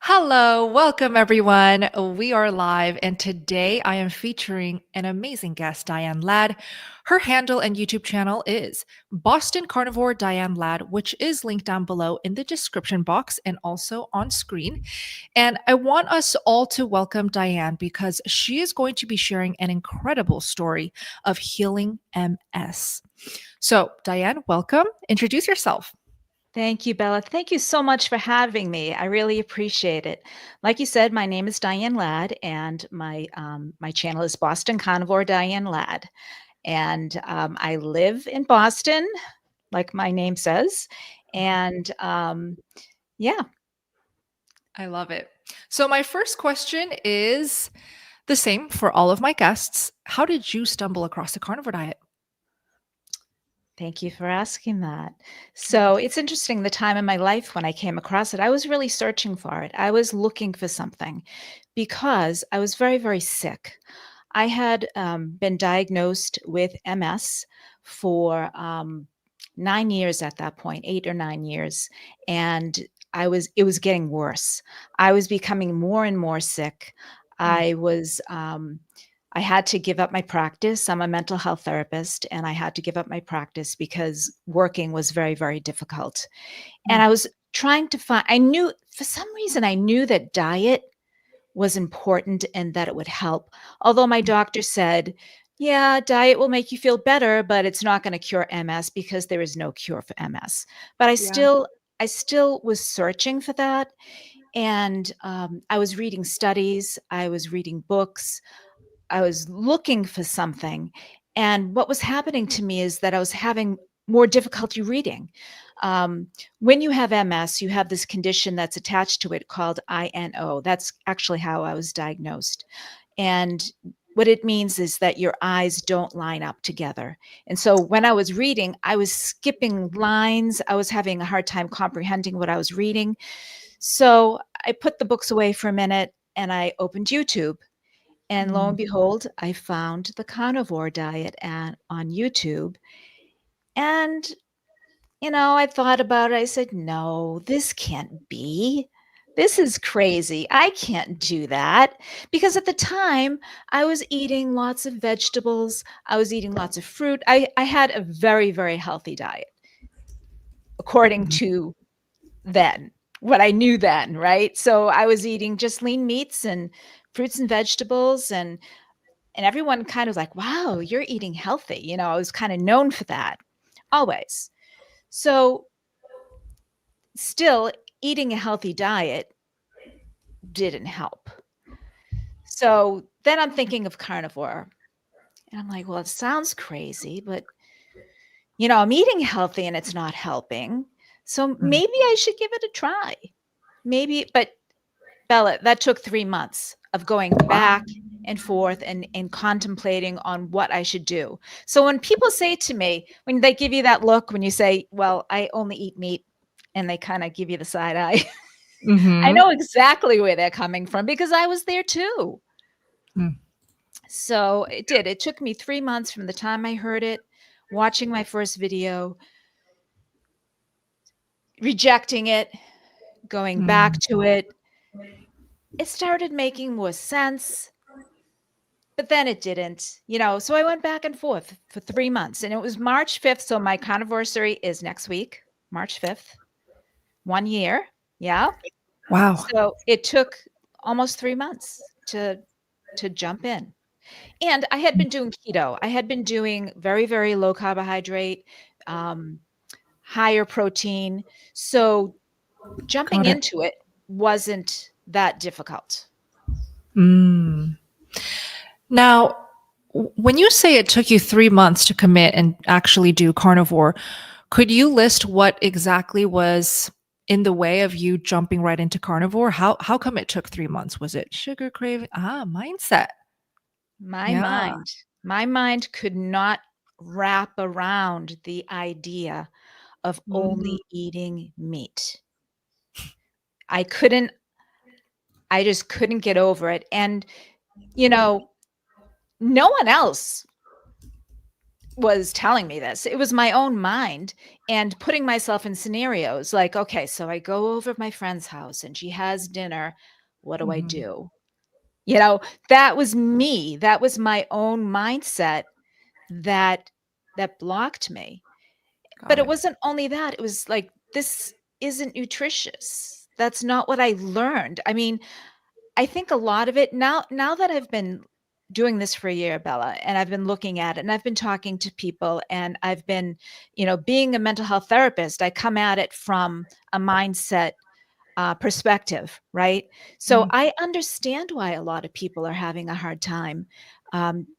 Hello, welcome everyone. We are live, and today I am featuring an amazing guest, Diane Ladd. Her handle and YouTube channel is Boston Carnivore Diane Ladd, which is linked down below in the description box and also on screen. And I want us all to welcome Diane because she is going to be sharing an incredible story of healing MS. So, Diane, welcome. Introduce yourself. Thank you, Bella. Thank you so much for having me. I really appreciate it. Like you said, my name is Diane Ladd, and my channel is Boston Carnivore Diane Ladd. And I live in Boston, like my name says. And yeah. I love it. So, my first question is the same for all of my guests. How did you stumble across the carnivore diet? Thank you for asking that. So it's interesting, the time in my life when I came across it, I was really searching for it. I was looking for something because I was very, very sick. I had been diagnosed with MS for 9 years at that point, 8 or 9 years. And it was getting worse. I was becoming more and more sick. Mm. I had to give up my practice. I'm a mental health therapist, and I had to give up my practice because working was very, very difficult. And Mm. I was trying to find, for some reason, I knew that diet was important and that it would help. Although my doctor said, yeah, diet will make you feel better, but it's not going to cure MS because there is no cure for MS. But Yeah. I still was searching for that. And I was reading studies, I was reading books, I was looking for something. And what was happening to me is that I was having more difficulty reading. When you have MS, you have this condition that's attached to it called INO. That's actually how I was diagnosed. And what it means is that your eyes don't line up together. And so when I was reading, I was skipping lines. I was having a hard time comprehending what I was reading. So I put the books away for a minute and I opened YouTube. And lo and Mm. behold, I found the carnivore diet on YouTube. And, I thought about it. I said, no, this can't be. This is crazy. I can't do that. Because at the time, I was eating lots of vegetables, I was eating lots of fruit. I had a very, very healthy diet, according Mhm. to then, what I knew then, right? So I was eating just lean meats and fruits and vegetables, and everyone kind of was like, wow, you're eating healthy. I was kind of known for that always. So still, eating a healthy diet didn't help. So then I'm thinking of carnivore. And I'm like, well, it sounds crazy, but I'm eating healthy and it's not helping. So Mm. maybe I should give it a try. Maybe, but Bella, that took 3 months of going Wow. back and forth and contemplating on what I should do. So when people say to me, when they give you that look, when you say, well, I only eat meat, and they kind of give you the side eye, I Mm-hmm. know exactly where they're coming from because I was there too. Mm. So it did. It took me 3 months from the time I heard it, watching my first video, rejecting it, going back Mm. to it. It started making more sense. But then it didn't, so I went back and forth for 3 months, and it was March 5th. So my carnivorsary is next week, March 5th, 1 year. Yeah. Wow. So it took almost 3 months to jump in. And I had been doing keto. I had been doing very, very low carbohydrate, um, higher protein. So jumping Got it. into it wasn't that difficult. Mm. Now, when you say it took you 3 months to commit and actually do carnivore, could you list what exactly was in the way of you jumping right into carnivore? How come it took 3 months? Was it sugar craving? Mindset. My Yeah. mind, my mind could not wrap around the idea of Mm. only eating meat. I couldn't I just couldn't get over it. And, you know, no one else was telling me this. It was my own mind and putting myself in scenarios like, okay, so I go over to my friend's house and she has dinner. What do I Mhm. do? You know, that was me. That was my own mindset that blocked me. But Got it it. wasn't only that. It was like, this isn't nutritious. That's not what I learned. I mean, I think a lot of it now that I've been doing this for a year, Bella, and I've been looking at it and I've been talking to people and I've been, being a mental health therapist, I come at it from a mindset perspective, right? So Mm. I understand why a lot of people are having a hard time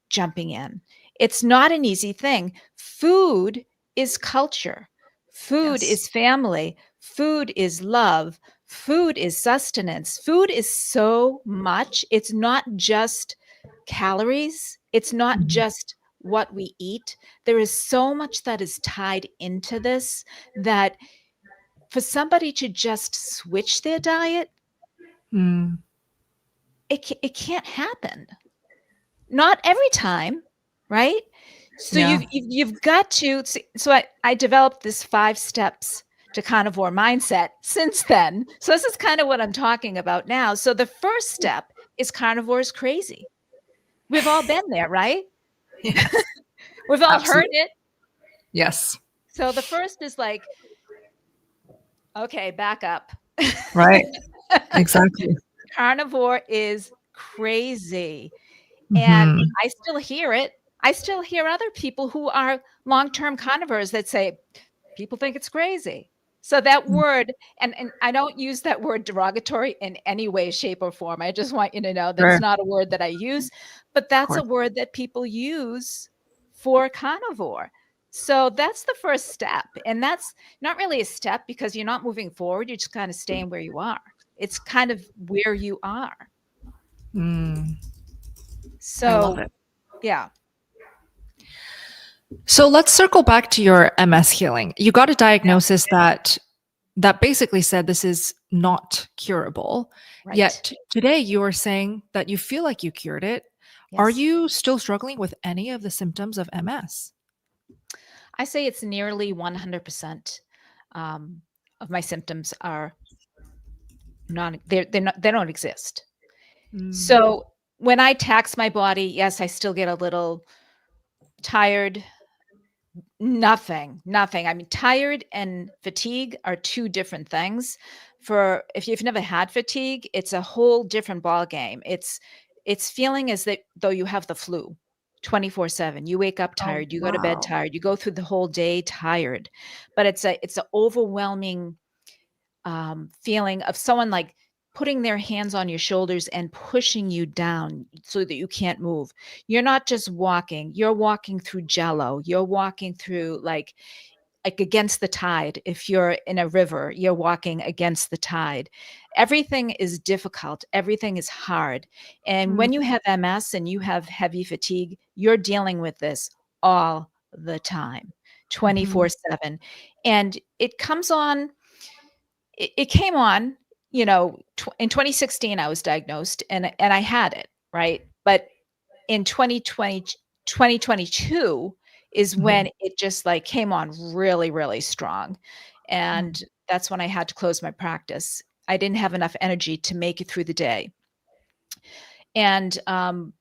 jumping in. It's not an easy thing. Food is culture, food Yes. is family, food is love, food is sustenance. Food is so much. It's not just calories, it's not Mhm. just what we eat. There is so much that is tied into this that for somebody to just switch their diet, Mm. it can't happen. Not every time, right? So Yeah. you've got to. So I developed this 5 steps to carnivore mindset since then. So this is kind of what I'm talking about now. So the first step is carnivore is crazy. We've all been there, right? Yes. We've all heard Absolutely. it. Yes. So the first is like, okay, back up. Right. Exactly. Carnivore is crazy. And Mhm. I still hear it. I still hear other people who are long-term carnivores that say, people think it's crazy. So that Mm. word, and I don't use that word derogatory in any way, shape, or form. I just want you to know that's Sure. not a word that I use, but Of that's a course. word that people use for carnivore. So that's the first step. And that's not really a step because you're not moving forward. You're just kind of staying where you are. It's kind of where you are. Mm. I love So, it. yeah. So let's circle back to your MS healing. You got a Yeah. diagnosis that basically said this is not curable. Right. Yet today you are saying that you feel like you cured it. Are Yes. you still struggling with any of the symptoms of MS? I say it's nearly 100% um, of my symptoms are they're not, they don't exist. Mm. So when I tax my body, yes, I still get a little tired. Nothing. I mean, tired and fatigue are two different things. For if you've never had fatigue, it's a whole different ball game. It's feeling as that though you have the flu 24/7. You wake up Oh, tired, you go to bed wow. tired, you go through the whole day tired. But it's a overwhelming feeling of someone like putting their hands on your shoulders and pushing you down so that you can't move. You're not just walking, you're walking through jello. You're walking through like against the tide. If you're in a river, you're walking against the tide. Everything is difficult, everything is hard. And Mm. when you have MS and you have heavy fatigue, you're dealing with this all the time, Mhm. 24/7. And it comes on it came on, in 2016 I was diagnosed and I had it, right? But in 2022 is when Mhm. it just like came on really, really strong. Mm. And that's when I had to close my practice. I didn't have enough energy to make it through the day. And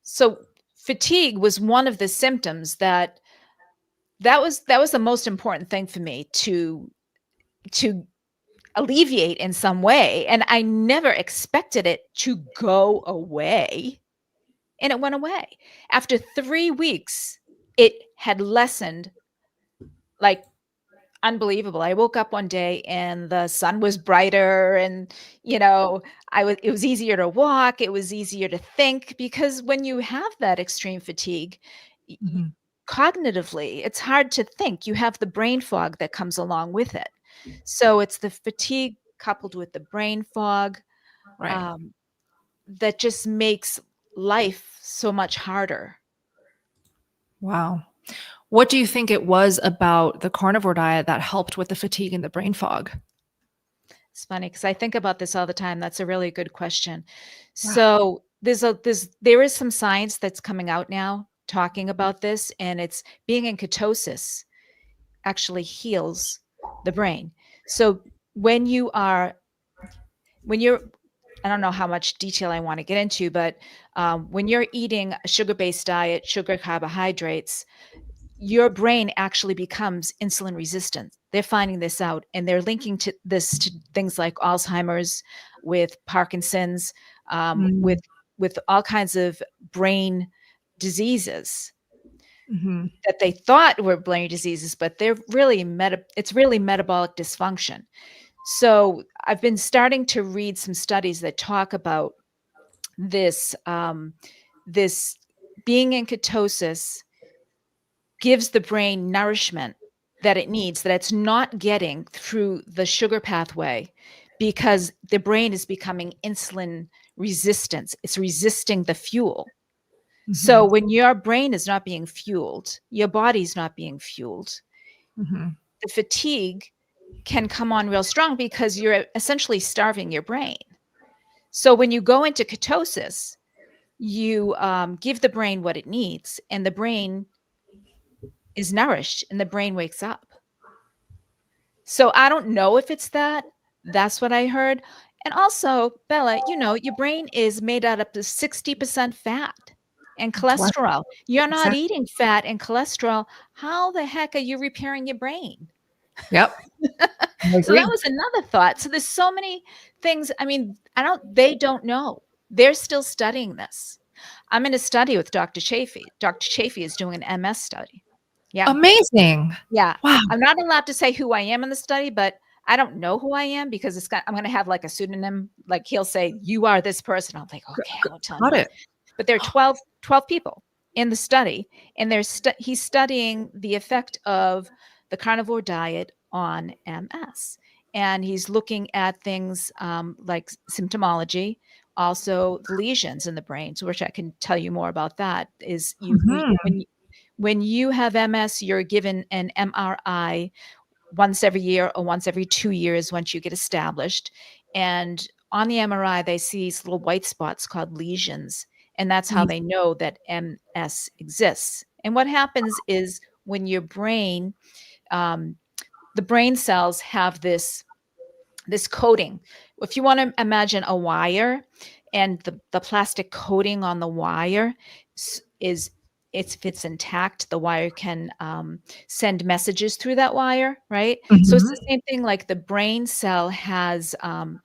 so fatigue was one of the symptoms that was the most important thing for me to alleviate in some way, and I never expected it to go away, and it went away. After 3 weeks, it had lessened, like, unbelievable. I woke up one day and the sun was brighter and, it was easier to walk, it was easier to think because when you have that extreme fatigue, y Mhm. cognitively, it's hard to think. You have the brain fog that comes along with it. So it's the fatigue coupled with the brain fog, Right. um, that just makes life so much harder. Wow. What do you think it was about the carnivore diet that helped with the fatigue and the brain fog? It's funny because I think about this all the time. That's a really good question. Yeah. So there is some science that's coming out now. talking about this, and it's being in ketosis actually heals the brain. So when you're, I don't know how much detail I want to get into, but when you're eating a sugar-based diet, sugar, carbohydrates, your brain actually becomes insulin resistant. They're finding this out, and they're linking to this to things like Alzheimer's, with Parkinson's, Mm. with all kinds of brain diseases Mhm. that they thought were brain diseases, but they're really it's really metabolic dysfunction. So I've been starting to read some studies that talk about this this being in ketosis gives the brain nourishment that it needs, that it's not getting through the sugar pathway, because the brain is becoming insulin resistant. It's resisting the fuel. So Mhm. when your brain is not being fueled, your body's not being fueled, Mhm. the fatigue can come on real strong because you're essentially starving your brain. So when you go into ketosis, you give the brain what it needs, and the brain is nourished and the brain wakes up. So I don't know if it's that. That's what I heard. And also, Bella, your brain is made out of 60% fat and That's what cholesterol. You're not exactly. eating fat and cholesterol. How the heck are you repairing your brain? Yep, I So that agree. was another thought. So there's so many things. I mean, they don't know. They're still studying this. I'm in a study with Dr. Chafee. Dr. Chafee is doing an MS study. Yeah. Amazing. Yeah. Wow. I'm not allowed to say who I am in the study, but I don't know who I am because I'm going to have like a pseudonym. Like he'll say, "You are this person." I'll think, G okay, g I won't tell got anyone. it. But there are 12 people in the study, and he's studying the effect of the carnivore diet on MS. And he's looking at things like symptomology, also the lesions in the brain, so which I can tell you more about that. Is Mhm. when you have MS, you're given an MRI once every year or once every 2 years once you get established. And on the MRI, they see these little white spots called lesions. And that's how Ye they know that MS exists. And what happens is when your brain, um, the brain cells have this coating. If you want to imagine a wire, and the plastic coating on the wire is if it's intact, the wire can send messages through that wire, right? So it's Mhm. the same thing. Like the brain cell has an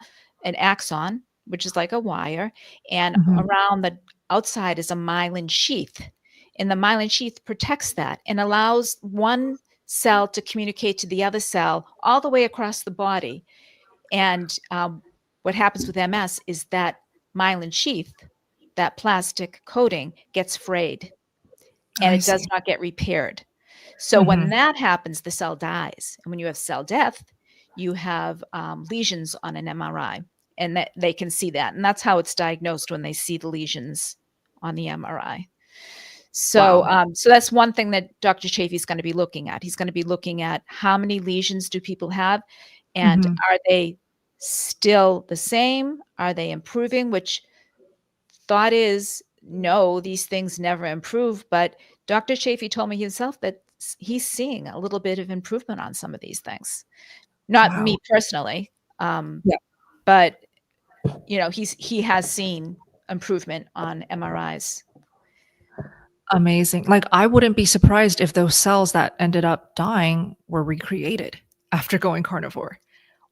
axon, which is like a wire, and Mhm. around the outside is a myelin sheath, and the myelin sheath protects that and allows one cell to communicate to the other cell all the way across the body. And what happens with MS is that myelin sheath, that plastic coating, gets frayed and I it does see. not get repaired. So when Mhm. that happens, the cell dies. And when you have cell death, you have lesions on an MRI, and that they can see that. And that's how it's diagnosed, when they see the lesions on the MRI. So, Wow. so that's one thing that Dr. Chafee is going to be looking at. He's going to be looking at how many lesions do people have, and Mhm. are they still the same? Are they improving? Which thought is, no, these things never improve. But Dr. Chafee told me himself that he's seeing a little bit of improvement on some of these things. Not Wow. me personally, um, Yeah. but he has seen improvement on MRIs. Amazing. Like, I wouldn't be surprised if those cells that ended up dying were recreated after going carnivore.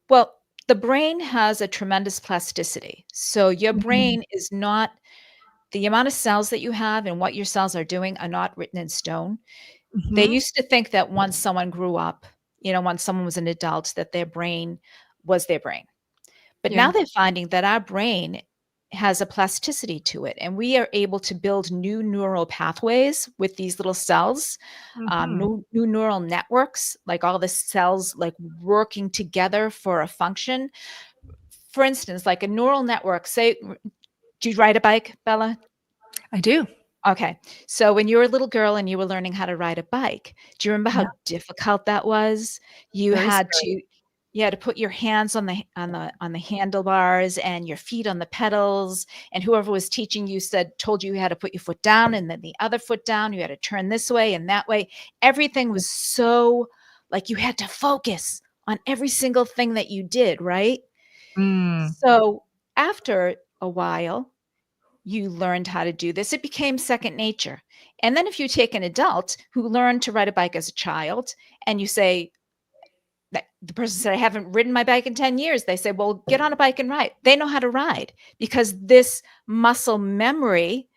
Well, the brain has a tremendous plasticity. So your Mhm. brain is not, the amount of cells that you have and what your cells are doing are not written in stone. They Mhm. used to think that once someone grew up, once someone was an adult, that their brain was their brain. But now Yeah. they're finding that our brain has a plasticity to it, and we are able to build new neural pathways with these little cells, Mhm. new neural networks, like all the cells like working together for a function. For instance, like a neural network, say, do you ride a bike, Bella? I do. Okay. So when you were a little girl and you were learning how to ride a bike, do you remember how Yeah. difficult that was? You Very had to scary. You had to put your hands on the handlebars and your feet on the pedals, and whoever was teaching you told you how to put your foot down and then the other foot down. You had to turn this way and that way. Everything was so like you had to focus on every single thing that you did, right? Mm, So after a while, you learned how to do this. It became second nature. And then if you take an adult who learned to ride a bike as a child and you say, that the person said, I haven't ridden my bike in 10 years. They say, well, get on a bike and ride. They know how to ride because this muscle memory,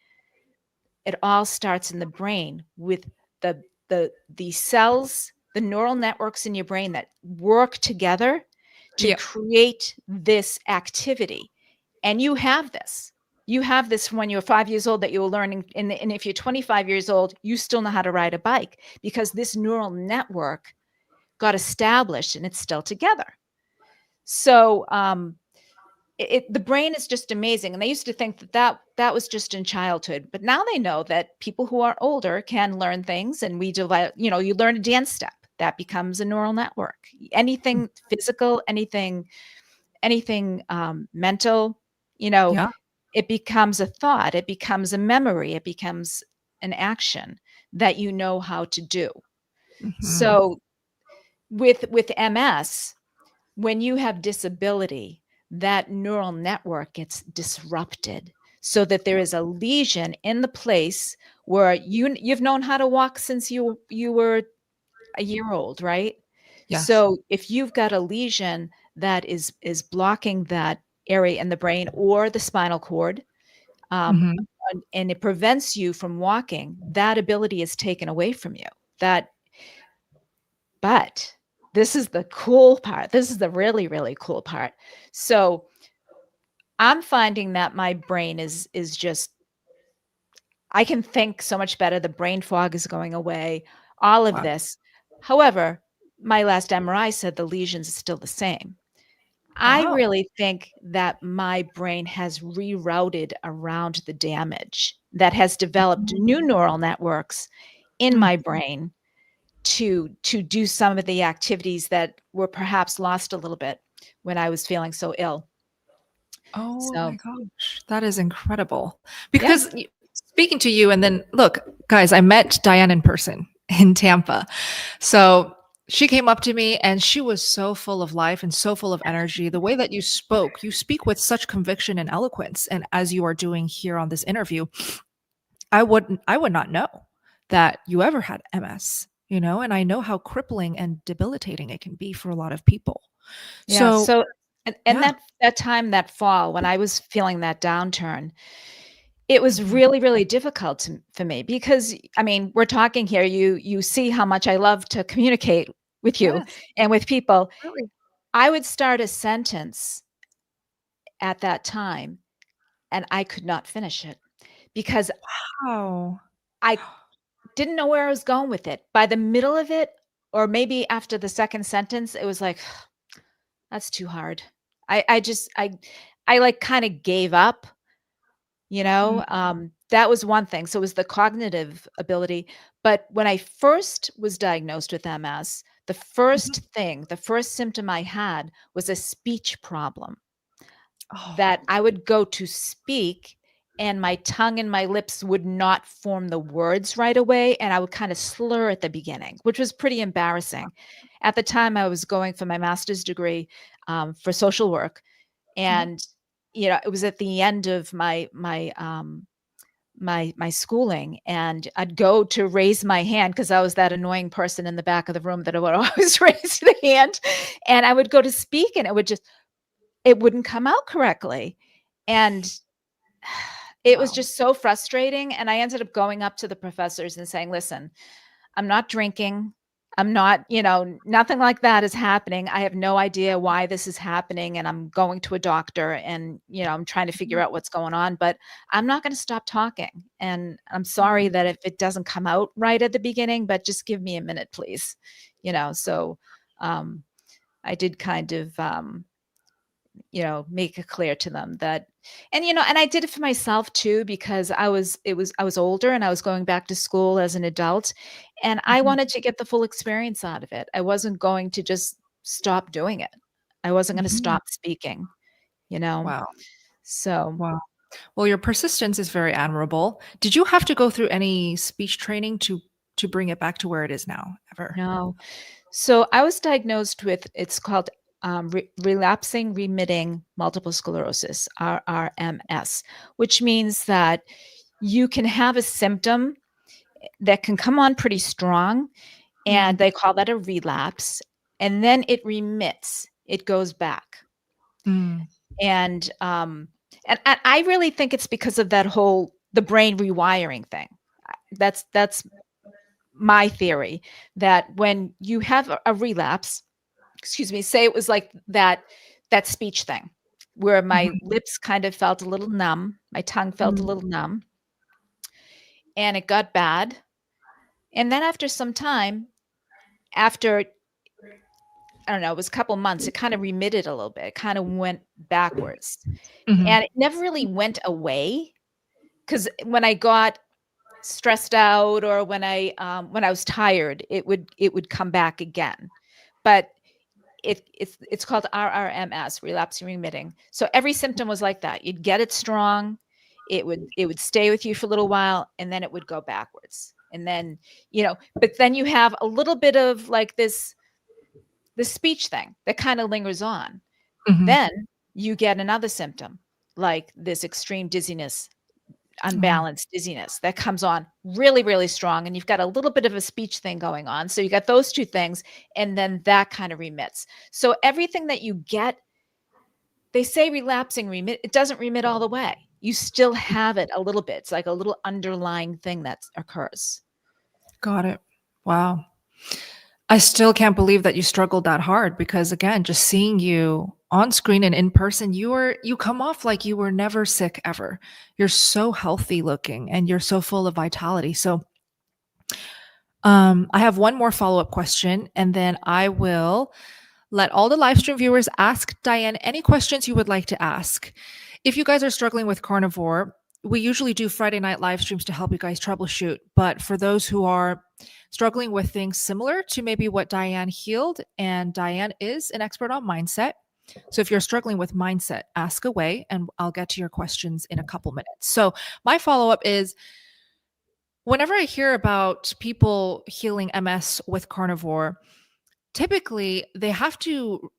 it all starts in the brain with the cells, the neural networks in your brain that work together to yeah. create this activity. And you have this. You have this when you're 5 years old that you were learning. And if you're 25 years old, you still know how to ride a bike because this neural network got established and it's still together. So the brain is just amazing. And they used to think that was just in childhood, but now they know that people who are older can learn things. And we develop, you learn a dance step that becomes a neural network. Anything physical, anything mental, Yeah. it becomes a thought, it becomes a memory, it becomes an action that you know how to do. Mhm. So with MS, when you have disability, that neural network gets disrupted so that there is a lesion in the place where you've known how to walk since you were a year old, right? Yes. So if you've got a lesion that is blocking that area in the brain or the spinal cord, um, Mhm. and it prevents you from walking, that ability is taken away from you. That But this is the cool part. This is the really, really cool part. So I'm finding that my brain is just I can think so much better. The brain fog is going away, all of Wow. this. However, my last MRI said the lesions are still the same. I Wow. really think that my brain has rerouted around the damage that has developed new Mhm. neural networks in Mm. my brain to do some of the activities that were perhaps lost a little bit when I was feeling so ill. Oh my So, gosh, that is incredible. yeah. Because speaking to you, and then look, guys, I met Diane in person in Tampa. So she came up to me and she was so full of life and so full of energy. The way that you speak with such conviction and eloquence. And as you are doing here on this interview, I would not know that you ever had MS, and I know how crippling and debilitating it can be for a lot of people. Yeah, So, so and yeah. that time, that fall, when I was feeling that downturn, it was Mhm. really, really difficult for me because, I mean, we're talking here, you see how much I love to communicate with you Yes, and with people. really. I would start a sentence at that time, and I could not finish it because Wow. I didn't know where I was going with it. By the middle of it, or maybe after the second sentence, it was like, "That's too hard." I just I, like, kinda gave up, Mm, That was one thing, so it was the cognitive ability, but when I first was diagnosed with MS, mhm. the first symptom I had was a speech problem. Oh, That I would go to speak, and my tongue and my lips would not form the words right away, and I would kinda slur at the beginning, which was pretty embarrassing. At the time, I was going for my master's degree, for social work, mhm. and, it was at the end of my schooling, and I'd go to raise my hand because I was that annoying person in the back of the room that would always raise the hand, and I would go to speak, and it wouldn't come out correctly, and it was Wow. just so frustrating, and I ended up going up to the professors and saying, "Listen, I'm not drinking. I'm not, nothing like that is happening. I have no idea why this is happening, and I'm going to a doctor, and, I'm trying to figure Mhm, out what's going on, but I'm not gonna stop talking, and I'm sorry mhm. that if it doesn't come out right at the beginning, but just give me a minute, please." So, um, I did kind of, make it clear to them that, and I did it for myself too because I was older and I was going back to school as an adult, and I Mhm. wanted to get the full experience out of it. I wasn't going to just stop doing it. I wasn't going to Mhm. stop speaking, you know? Wow. So, Wow. Well, your persistence is very admirable. Did you have to go through any speech training to bring it back to where it is now ever? no. So I was diagnosed with, it's called relapsing remitting multiple sclerosis, RRMS, which means that you can have a symptom that can come on pretty strong, and Mm, they call that a relapse, and then it remits, it goes back. mm, And I really think it's because of that whole the brain rewiring thing. That's my theory, that when you have a relapse, excuse me, say it was like that speech thing where my mhm, lips kind of felt a little numb, my tongue felt a mm, little numb, and it got bad. And then after some time, after I don't know, it was a couple months, it kind of remitted a little bit. It kind of went backwards. mhm, And it never really went away, because when I got stressed out or when I was tired, it would come back again. But it's called RRMS, relapsing remitting. So every symptom was like that. You'd get it strong, it would stay with you for a little while, and then it would go backwards. And then, but then you have a little bit of like this speech thing that kind of lingers on. mhm. Then you get another symptom, like this extreme dizziness, Oh, unbalanced dizziness that comes on really, really strong. And you've got a little bit of a speech thing going on. So you got those two things, and then that kind of remits. So everything that you get, they say relapsing remit, it doesn't remit all the way. You still have it a little bit. It's like a little underlying thing that occurs. got it. Wow. I still can't believe that you struggled that hard because again, just seeing you on screen and in person, you come off like you were never sick ever. You're so healthy looking and you're so full of vitality. So, I have one more follow-up question and then I will let all the live stream viewers ask Diane any questions you would like to ask. If you guys are struggling with carnivore, we usually do Friday night live streams to help you guys troubleshoot. But for those who are struggling with things similar to maybe what Diane healed, and Diane is an expert on mindset. So if you're struggling with mindset, ask away and I'll get to your questions in a couple minutes. So my follow up is whenever I hear about people healing MS with carnivore, typically they have to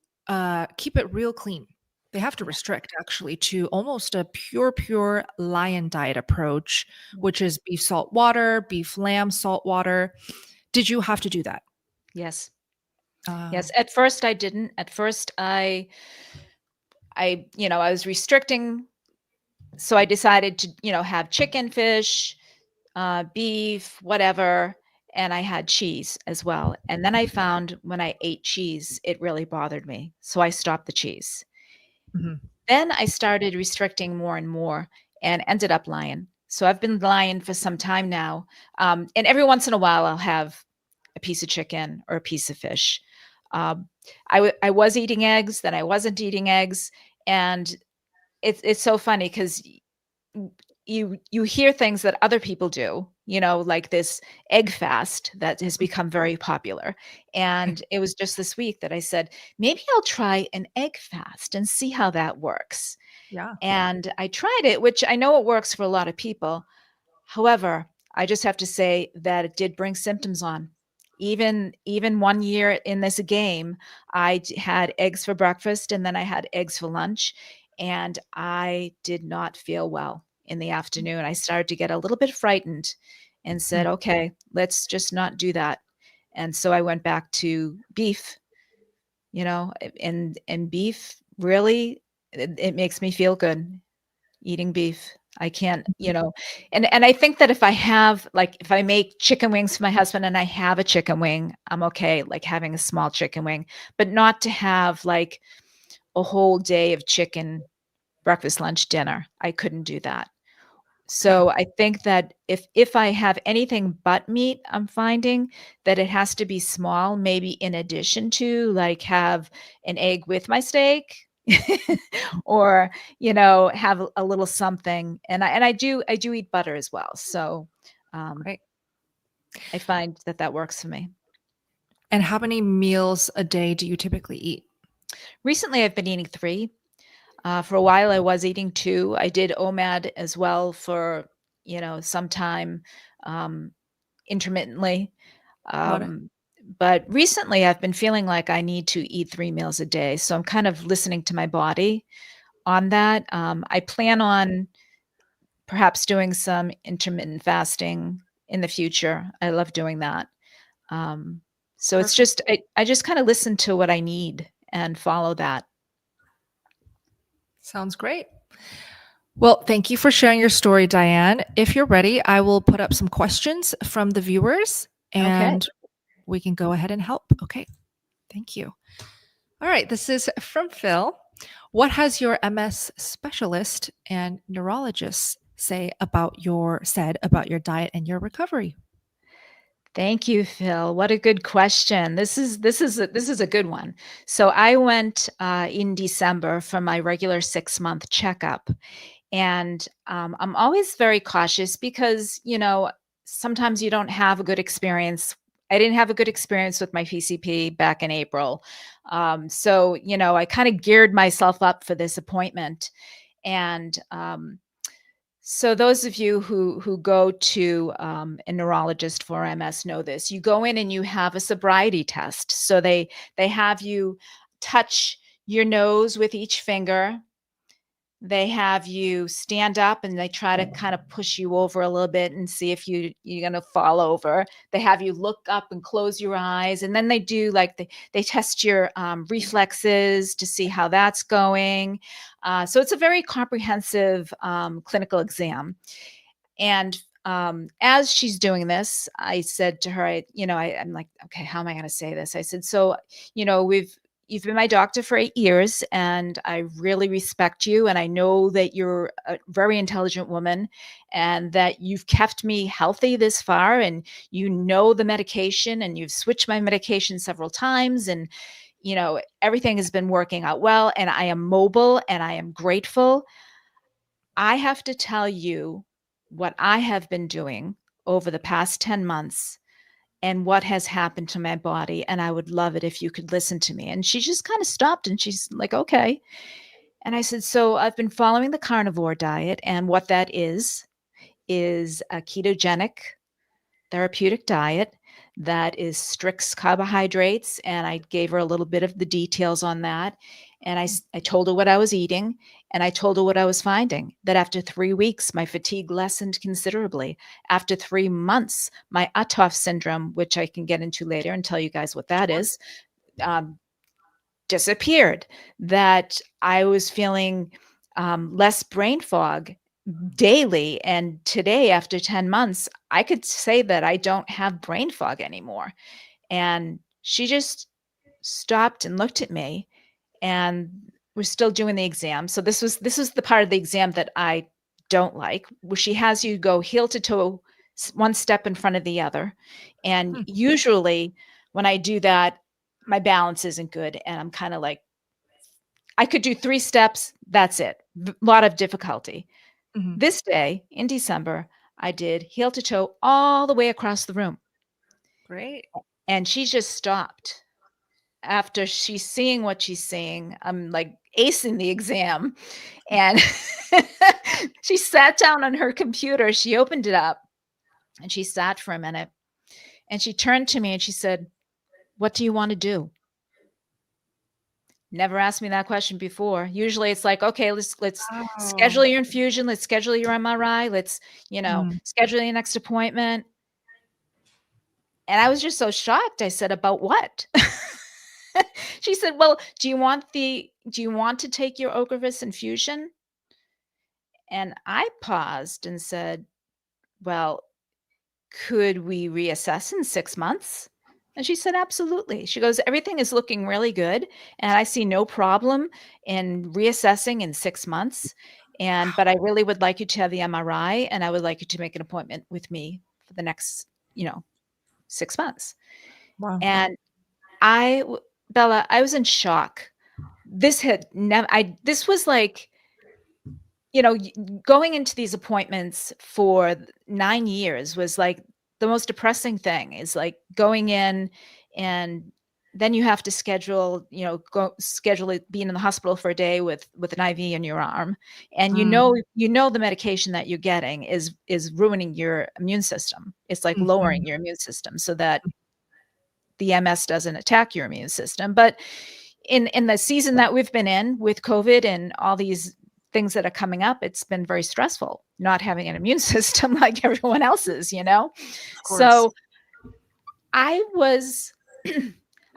keep it real clean. They have to Yeah. restrict actually to almost a pure lion diet approach, Mm. which is beef salt water, beef lamb salt water. Did you have to do that? Yes. Uh, Yes. At first I didn't. At first I was restricting. So I decided to, have chicken, fish, beef, whatever. And I had cheese as well. And then I found when I ate cheese, it really bothered me. So I stopped the cheese. mhm, Then I started restricting more and more and ended up lying. So I've been lying for some time now. And every once in a while, I'll have a piece of chicken or a piece of fish. Um, I was eating eggs, then I wasn't eating eggs. And it's so funny because you hear things that other people do, like this egg fast that has become very popular. And it was just this week that I said, maybe I'll try an egg fast and see how that works. yeah. And I tried it, which I know it works for a lot of people. However, I just have to say that it did bring symptoms on. Even 1 year in this game, had eggs for breakfast and then I had eggs for lunch, and I did not feel well in the afternoon. I started to get a little bit frightened and said, Mm, "Okay, let's just not do that." And so I went back to beef, and beef really it makes me feel good eating beef. I can't, and I think that if I have like if I make chicken wings for my husband and I have a chicken wing, I'm okay like having a small chicken wing, but not to have like a whole day of chicken breakfast, lunch, dinner. I couldn't do that. okay. So I think that if I have anything but meat, I'm finding that it has to be small, maybe in addition to like have an egg with my steak or, have a little something. And I do eat butter as well. So Great. I find that works for me. And how many meals a day do you typically eat? Recently, I've been eating 3. For a while, I was eating 2. I did OMAD as well for, some time, um, intermittently. Got it. Um, but recently, I've been feeling like I need to eat 3 meals a day, so I'm kind of listening to my body on that. I plan on perhaps doing some intermittent fasting in the future. I love doing that. Um, so it's Perfect. just I just kinda listen to what I need and follow that. Sounds great. Well, thank you for sharing your story, Diane. If you're ready, I will put up some questions from the viewers Okay. and we can go ahead and help. Okay. Thank you. All right. This is from Phil. What has your MS specialist and neurologist said about your diet and your recovery? Thank you, Phil. What a good question. This is a good one. So I went, in December for my regular 6-month checkup, and, I'm always very cautious because, sometimes you don't have a good experience. I didn't have a good experience with my PCP back in April. So, I kinda geared myself up for this appointment, and, so those of you who go to, a neurologist for MS know this. You go in and you have a sobriety test. So they have you touch your nose with each finger. They have you stand up and they try to kind of push you over a little bit and see if you're gonna fall over. They have you look up and close your eyes, and then they do like they test your reflexes to see how that's going. So it's a very comprehensive clinical exam. And as she's doing this, I said to her, I'm like, okay, how am I going to say this? I said, so, you've been my doctor for 8 years, and I really respect you. And I know that you're a very intelligent woman, and that you've kept me healthy this far, and you know the medication, and you've switched my medication several times, and everything has been working out well, and I am mobile and I am grateful. I have to tell you what I have been doing over the past 10 months and what has happened to my body, and I would love it if you could listen to me. And she just kind of stopped and she's like, okay. And I said, so I've been following the carnivore diet, and what that is a ketogenic therapeutic diet that is strict carbohydrates. And I gave her a little bit of the details on that. And I told her what I was eating, and I told her what I was finding, that after 3 weeks, my fatigue lessened considerably. After 3 months, my Uthoff syndrome, which I can get into later and tell you guys what that Sure. is, um, disappeared. That I was feeling less brain fog daily. And today, after 10 months, I could say that I don't have brain fog anymore. And she just stopped and looked at me, and we're still doing the exam. So this was the part of the exam that I don't like, where she has you go heel to toe, one step in front of the other. And Hmm. usually when I do that, my balance isn't good, and I'm kind of like, I could do 3 steps, that's it. Lot of difficulty. Mhm. This day in December, I did heel to toe all the way across the room, Great. and she just stopped. After she's seeing what she's seeing, I'm, like, acing the exam, and she sat down on her computer, she opened it up, and she sat for a minute, and she turned to me and she said, "What do you wanna do?" Never asked me that question before. Usually it's like, "Okay, let's Oh. schedule your infusion, let's schedule your MRI, let's, Mm. schedule your next appointment." And I was just so shocked. I said, "About what?" She said, "Well, do you want to take your Ocrevus infusion?" And I paused and said, "Well, could we reassess in 6 months?" And she said, "Absolutely." She goes, "Everything is looking really good, and I see no problem in reassessing in 6 months, but I really would like you to have the MRI, and I would like you to make an appointment with me for the next, 6 months." Wow. And I w Bella, I was in shock. This was like, going into these appointments for 9 years was like the most depressing thing, is like going in and then you have to schedule, schedule it being in the hospital for a day with an IV in your arm. And Mm. the medication that you're getting is ruining your immune system. It's like Mhm. lowering your immune system so that the MS doesn't attack your immune system. But in the season that we've been in with COVID and all these things that are coming up, it's been very stressful not having an immune system like everyone else's, Of course. So I was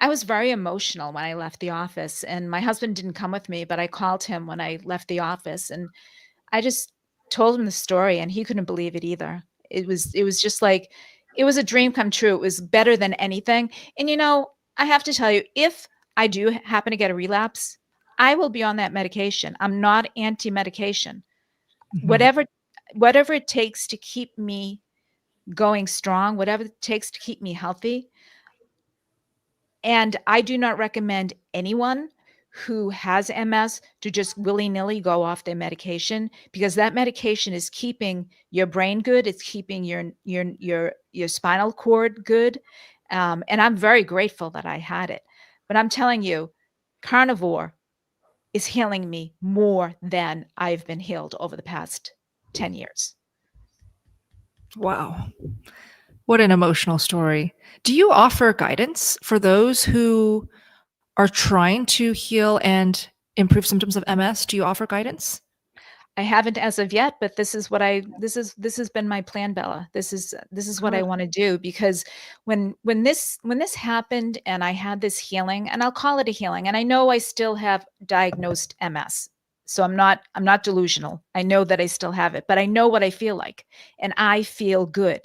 I was very emotional when I left the office, and my husband didn't come with me, but I called him when I left the office, and I just told him the story, and he couldn't believe it either. It was just like it was a dream come true. It was better than anything. And I have to tell you, if I do happen to get a relapse, I will be on that medication. I'm not anti-medication. Mhm. Whatever it takes to keep me going strong, whatever it takes to keep me healthy. And I do not recommend anyone who has MS to just willy-nilly go off their medication, because that medication is keeping your brain good. It's keeping your spinal cord good. And I'm very grateful that I had it. But I'm telling you, Carnivore is healing me more than I've been healed over the past 10 years. Wow. What an emotional story. Do you offer guidance for those who are trying to heal and improve symptoms of MS? Do you offer guidance? I haven't as of yet, but this has been my plan, Bella. This is what I Good. want to do, because when this happened and I had this healing, and I'll call it a healing, and I know I still have diagnosed MS. So I'm not delusional. I know that I still have it, but I know what I feel like, and I feel good.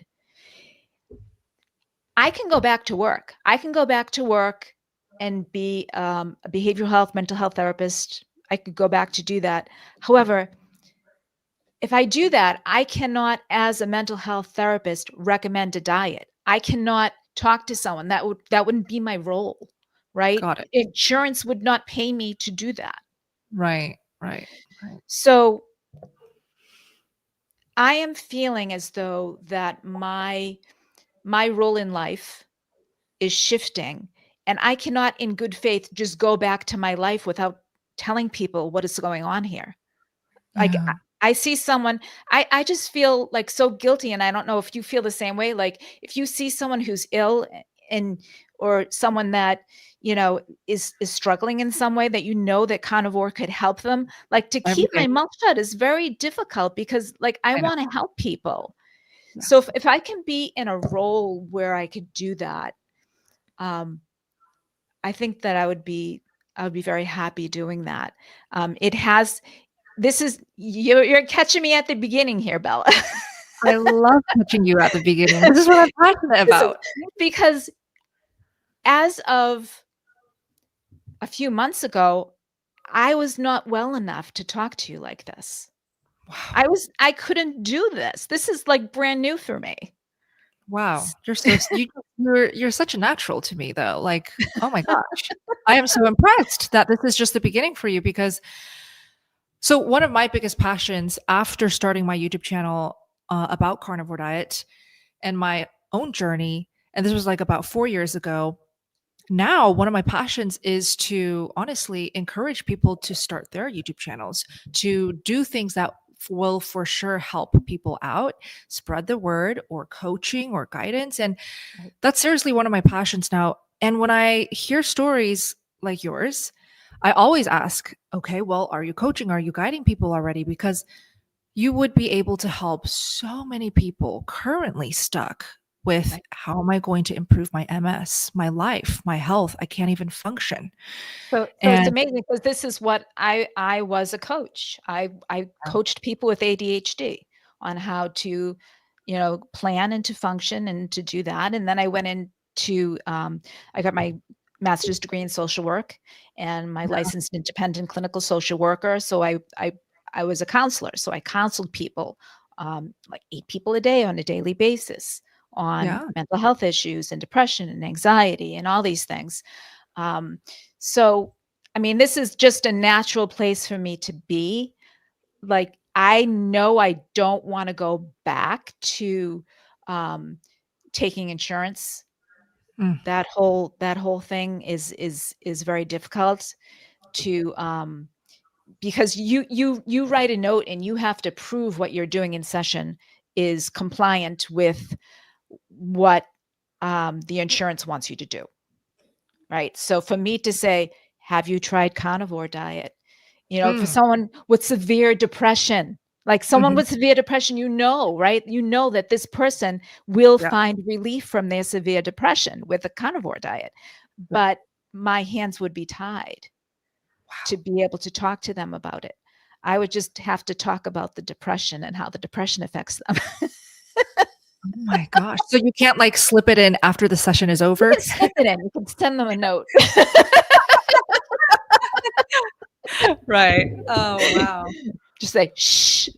I can go back to work. I can go back to work and be a behavioral health, mental health therapist. I could go back to do that. However, if I do that, I cannot, as a mental health therapist, recommend a diet. I cannot talk to someone. That wouldn't be my role, right? Got it. Insurance would not pay me to do that. Right, right, right. So I am feeling as though that my role in life is shifting, and I cannot in good faith just go back to my life without telling people what is going on here. Like Yeah, I see someone, I just feel like so guilty, and I don't know if you feel the same way. Like if you see someone who's ill, and or someone that is struggling in some way, that that Carnivore could help them, like to every keep day. my mouth shut is very difficult, because like I I know. want to help people. So Yes. if I can be in a role where I could do that, um, I think that I would be very happy doing that. It has This is you're catching me at the beginning here, Bella. I love catching you at the beginning. This is what I'm passionate This is about. because as of a few months ago, I was not well enough to talk to you like this. Wow. I couldn't do this. This is like brand new for me. Wow. You're such a natural to me though. Like, oh my gosh. I am so impressed that this is just the beginning for you because so one of my biggest passions after starting my YouTube channel about carnivore diet and my own journey, and this was like about 4 years ago. Now, one of my passions is to honestly encourage people to start their YouTube channels, to do things that will for sure help people out, spread the word or coaching or guidance. And Right. that's seriously one of my passions now. And when I hear stories like yours, I always ask, okay, well, are you coaching? Are you guiding people already? Because you would be able to help so many people currently stuck with Right. how am I going to improve my MS, my life, my health? I can't even function. So it's And amazing, because this is what I was a coach. I coached people with ADHD on how to, plan and to function and to do that. And then I went into I got my master's degree in social work and my yeah, licensed independent clinical social worker. So I was a counselor. So I counseled people, like 8 people a day on a daily basis, on yeah, mental health issues and depression and anxiety and all these things. Um, so, I mean, this is just a natural place for me to be. Like, I know I don't want to go back to um, taking insurance. Mm. That whole thing is very difficult to because you write a note and you have to prove what you're doing in session is compliant with what the insurance wants you to do, right? So for me to say, have you tried carnivore diet? For Mm. someone with severe depression, like someone Mhm. with severe depression, right? You know that this person will Yeah. find relief from their severe depression with a carnivore diet. Yeah. But my hands would be tied to Wow. be able to talk to them about it. I would just have to talk about the depression and how the depression affects them. Oh my gosh. So you can't, like, slip it in after the session is You over? can slip it in. You can send them a note. Right. Oh, wow. Just say, "Shh."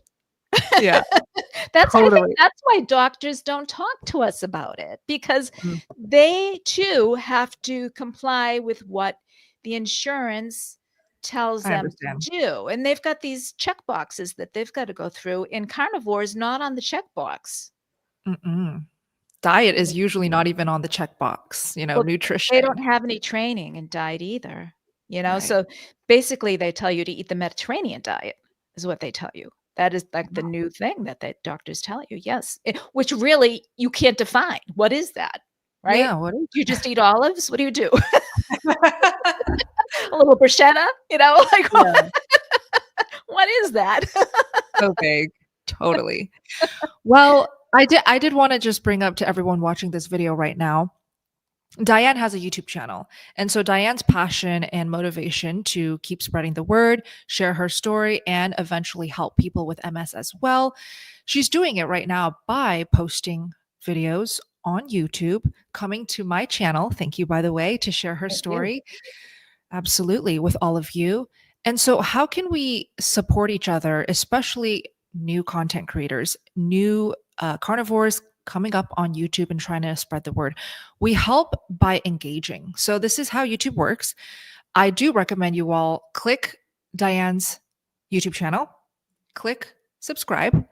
Yeah, I think totally. that's why doctors don't talk to us about it, because Mm, they too have to comply with what the insurance tells I them understand. to do, and they've got these check boxes that they've got to go through, and carnivore is not on the checkbox. Mm-mm. Diet is usually not even on the checkbox, Well, they don't nutrition. have any training in diet either. Right. So basically they tell you to eat the Mediterranean diet is what they tell you. That is like the new thing that the doctors tell you. Yes. Which really you can't define. What is that? Right? Yeah, what is Do you it? just eat olives? What do you do? A little bruschetta? Like Yeah, what is that? so vague. Totally. Well, I did wanna just bring up to everyone watching this video right now, Diane has a YouTube channel. And so Diane's passion and motivation to keep spreading the word, share her story, and eventually help people with MS as well. She's doing it right now by posting videos on YouTube, coming to my channel. Thank you, by the way, to share her Thank you. story. Absolutely, with all of you. And so, how can we support each other, especially new content creators, new carnivores coming up on YouTube and trying to spread the word? We help by engaging. So, this is how YouTube works. I do recommend you all click Diane's YouTube channel, click subscribe,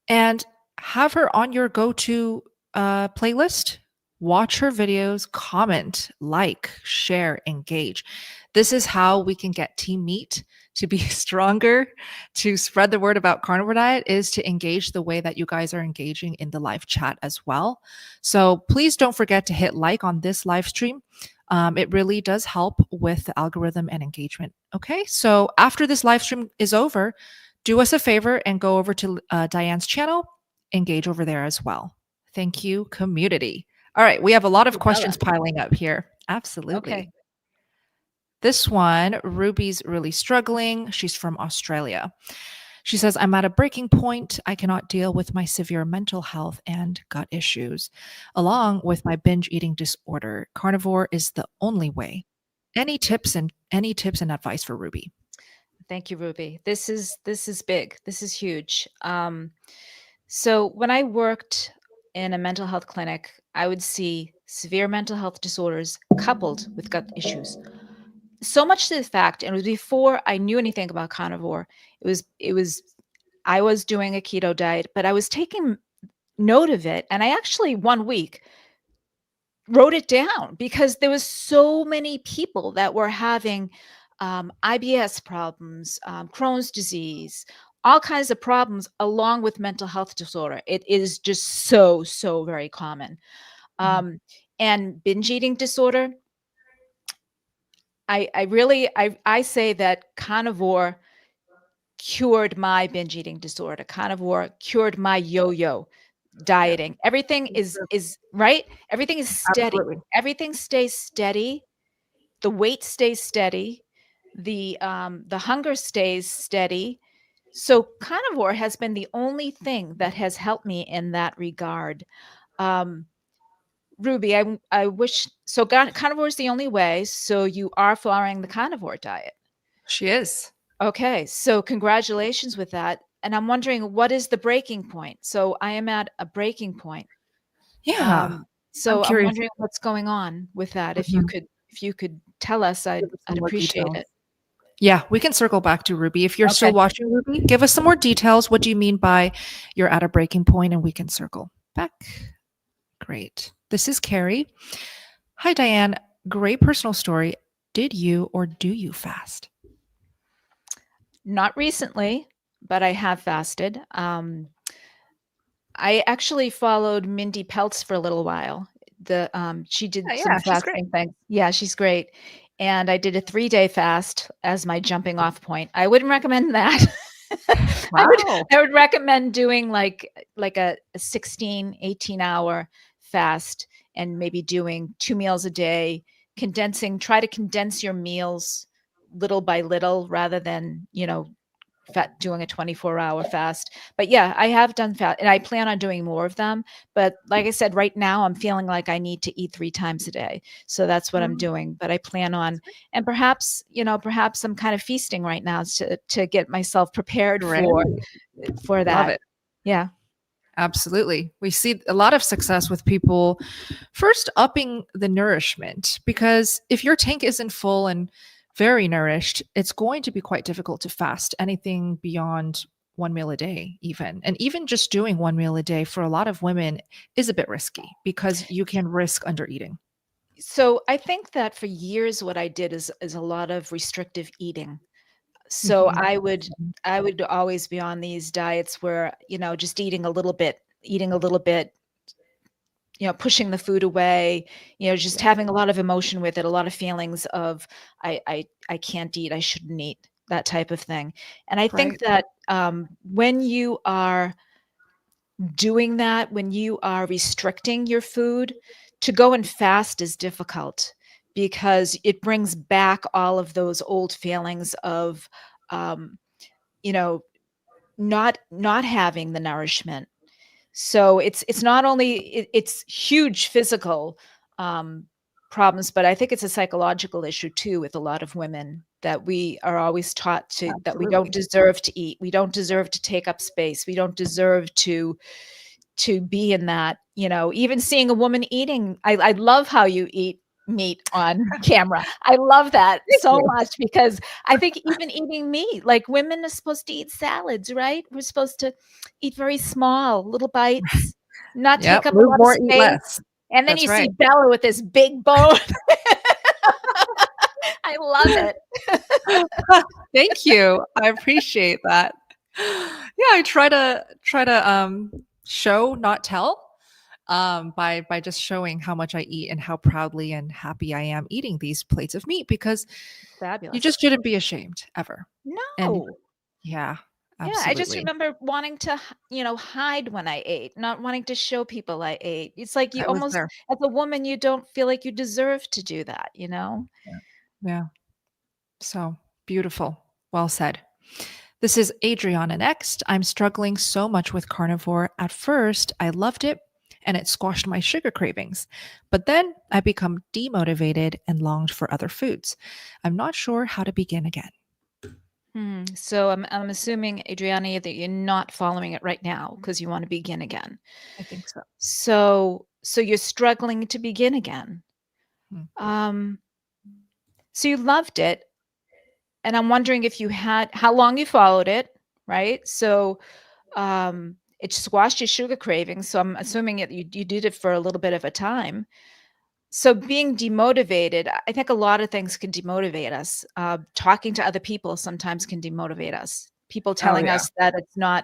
and have her on your go to playlist. Watch her videos, comment, like, share, engage. This is how we can get Team Meat to be stronger, to spread the word about carnivore diet, is to engage the way that you guys are engaging in the live chat as well. So please don't forget to hit like on this live stream. It really does help with the algorithm and engagement. Okay, so after this live stream is over, do us a favor and go over to Diane's channel, engage over there as well. Thank you, community. All right, we have a lot of You, Bella. questions piling up here. Okay. Absolutely. This one, Ruby's really struggling. She's from Australia. She says, I'm at a breaking point. I cannot deal with my severe mental health and gut issues, along with my binge eating disorder. Carnivore is the only way. Any tips and advice for Ruby? Thank you, Ruby. This is big. This is huge. So when I worked in a mental health clinic, I would see severe mental health disorders coupled with gut issues. So much to the fact, and it was before I knew anything about carnivore. It was I was doing a keto diet, but I was taking note of it, and I actually 1 week wrote it down because there was so many people that were having IBS problems, Crohn's disease, all kinds of problems along with mental health disorder. It is just so very common. Mhm. Um, and binge eating disorder, I say that carnivore cured my binge eating disorder. Carnivore cured my yo-yo Yeah, dieting. Everything is right. Everything is steady. absolutely. Everything stays steady. The weight stays steady. The hunger stays steady. So carnivore has been the only thing that has helped me in that regard. Um, Ruby, I wish so. Carnivore is the only way. So you are following the carnivore diet. She is. Okay, so congratulations with that. And I'm wondering, what is the breaking point? So I am at a breaking point. Yeah, Um, I'm so I'm curious. wondering what's going on with that. Mhm. If you could tell us, Give us some I'd more appreciate details. it. Yeah, we can circle back to Ruby. If you're still Okay. watching, Ruby, give us some more details. What do you mean by you're at a breaking point? And we can circle back. Great. This is Carrie. Hi, Diane. Great personal story. Did you or do you fast? Not recently, but I have fasted. I actually followed Mindy Pelz for a little while. She did some Yeah, she's great. fasting things. Yeah, she's great. And I did a 3-day fast as my jumping off point. I wouldn't recommend that. I would Wow. I would recommend doing like a 16, 18-hour fast and maybe doing 2 meals a day, try to condense your meals little by little rather than, doing a 24-hour fast. But yeah, I have done fast and I plan on doing more of them. But like I said, right now I'm feeling like I need to eat 3 times a day. So that's what I'm Mm, doing. But I plan on, and perhaps I'm kind of feasting right now to get myself prepared great. for Love that. it. Yeah. Absolutely. We see a lot of success with people first upping the nourishment because if your tank isn't full and very nourished, it's going to be quite difficult to fast anything beyond one meal a day, even. And even just doing one meal a day for a lot of women is a bit risky because you can risk under eating. So I think that for years what I did is a lot of restrictive eating. So Mhm. I would always be on these diets where, just eating a little bit, pushing the food away, just having a lot of emotion with it, a lot of feelings of I can't eat, I shouldn't eat, that type of thing. And I think Right. that when you are doing that, when you are restricting your food, to go and fast is difficult because it brings back all of those old feelings of um, you know not having the nourishment. So it's not only it's huge physical um, problems, but I think it's a psychological issue too with a lot of women that we are always taught that we don't Absolutely. deserve to eat, we don't deserve to take up space, we don't deserve to be in that. Even seeing a woman eating, I love how you eat meat on camera. I love that Thank so you. much because I think even eating meat, like women are supposed to eat salads, right? We're supposed to eat very small little bites, not Yep. take up a Move lot of more, eat space. less. And then That's you see right. Bella with this big bone. I love it. Thank you. I appreciate that. Yeah, I try to show, not tell, by just showing how much I eat and how proudly and happy I am eating these plates of meat because you Fabulous. just shouldn't be ashamed ever. And No. yeah, Yeah, I just absolutely. remember wanting to, hide when I ate, not wanting to show people I ate. It's like you I was almost, there. as a woman, you don't feel like you deserve to do that, you know? Yeah. Yeah. So beautiful. Well said. This is Adriana next. I'm struggling so much with carnivore. At first, I loved it and it squashed my sugar cravings. But then I become demotivated and longed for other foods. I'm not sure how to begin again. So I'm assuming, Adriana, that you're not following it right now because you want to begin again. I think so. So you're struggling to begin again. Hmm. Um, so you loved it, and I'm wondering if you had how long you followed it, right? So it squashed your sugar cravings. So I'm assuming you did it for a little bit of a time. So being demotivated, I think a lot of things can demotivate us. Talking to other people sometimes can demotivate us. People Oh, telling yeah. us that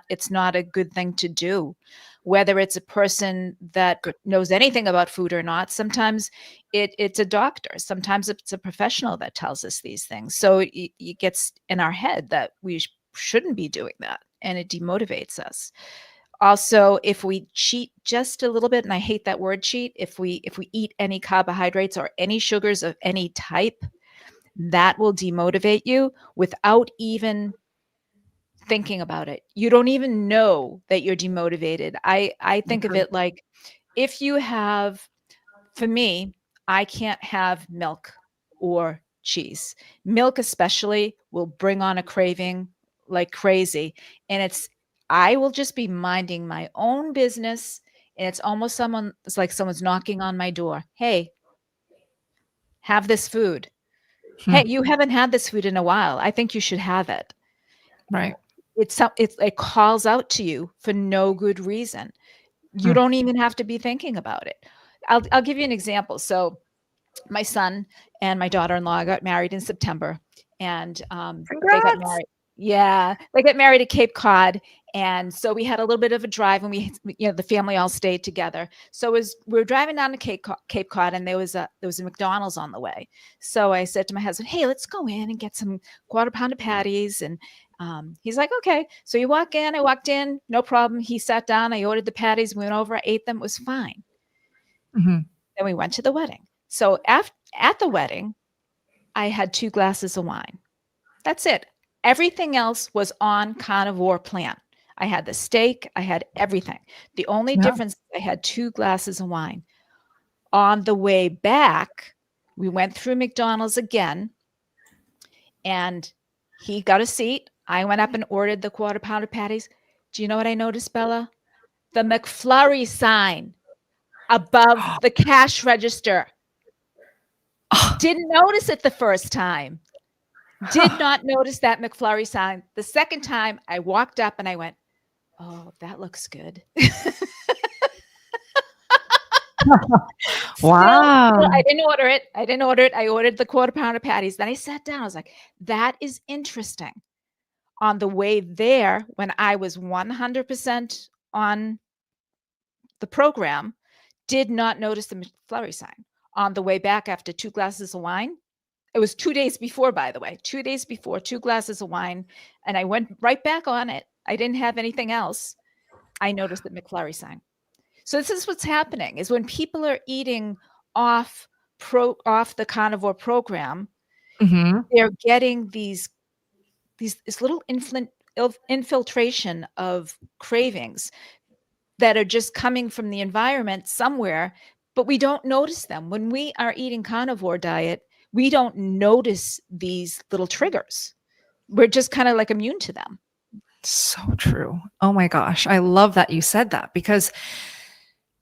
it's not a good thing to do, whether it's a person that Good. knows anything about food or not. Sometimes it's a doctor. Sometimes it's a professional that tells us these things. So it gets in our head that we shouldn't be doing that, and it demotivates us. Also, if we cheat just a little bit, and I hate that word cheat, if we eat any carbohydrates or any sugars of any type, that will demotivate you without even thinking about it. You don't even know that you're demotivated. I I think of agree. it like, if you have for me, I can't have milk or cheese. Milk especially will bring on a craving like crazy, and I will just be minding my own business, and it's like someone's knocking on my door. "Hey, have this food. Hmm. Hey, you haven't had this food in a while. I think you should have it." Right. It calls out to you for no good reason. You Hmm. don't even have to be thinking about it. I'll give you an example. So my son and my daughter-in-law got married in September, and they got Congrats. married. Yeah, they got married at Cape Cod, and so we had a little bit of a drive, and the family all stayed together. So as we were driving down to Cape Cod, and there was a McDonald's on the way. So I said to my husband, "Hey, let's go in and get some quarter pounder patties." And he's like, "Okay." So you walk in. I walked in, no problem. He sat down. I ordered the patties. We went over, ate them. It was fine. Mm-hmm. Then we went to the wedding. So at the wedding, I had 2 glasses of wine. That's it. Everything else was on carnivore plan. I had the steak, I had everything. The only Yeah. difference, I had 2 glasses of wine. On the way back, we went through McDonald's again, and he got a seat. I went up and ordered the quarter pounder patties. Do you know what I noticed, Bella? The McFlurry sign above the cash register. Didn't notice it the first time. Did not notice that McFlurry sign. The second time I walked up and I went, "Oh, that looks good." Still, Wow. I didn't order it. I didn't order it. I ordered the quarter pounder patties. Then I sat down. I was like, that is interesting. On the way there, when I was 100% on the program, did not notice the McFlurry sign. On the way back after 2 glasses of wine, it was 2 days before, by the way, 2 days before, 2 glasses of wine, and I went right back on it. I didn't have anything else. I noticed the McFlurry sign. So this is what's happening, is when people are eating off the carnivore program, Mm-hmm. they're getting this little infiltration of cravings that are just coming from the environment somewhere, but we don't notice them. When we are eating carnivore diet, we don't notice these little triggers. We're just kind of like immune to them. So true. Oh my gosh. I love that you said that because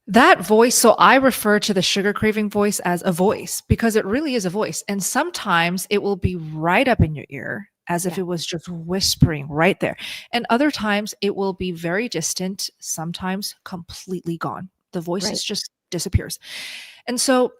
that voice, so I refer to the sugar craving voice as a voice because it really is a voice. And sometimes it will be right up in your ear as if Yeah, it was just whispering right there. And other times it will be very distant, sometimes completely gone. The voice right. is just disappears. And so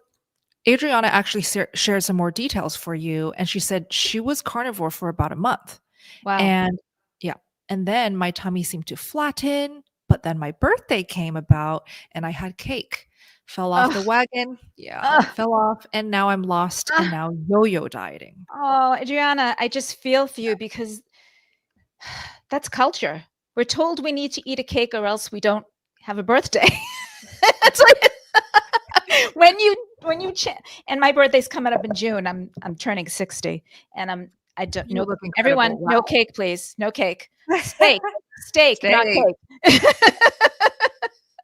Adriana actually shared some more details for you. And she said she was carnivore for about a month. Wow. And yeah. And then my tummy seemed to flatten, but then my birthday came about and I had cake. Fell off the Oh, wagon. Yeah, oh, fell off. And now I'm lost and now yo yo dieting. oh, Adriana, I just feel for you because that's culture. We're told we need to eat a cake or else we don't have a birthday. It's like and my birthday's coming up in June. I'm turning 60, and I don't You no look everyone, incredible. no Wow. cake, please. No cake. Steak. Steak, not Steak. cake.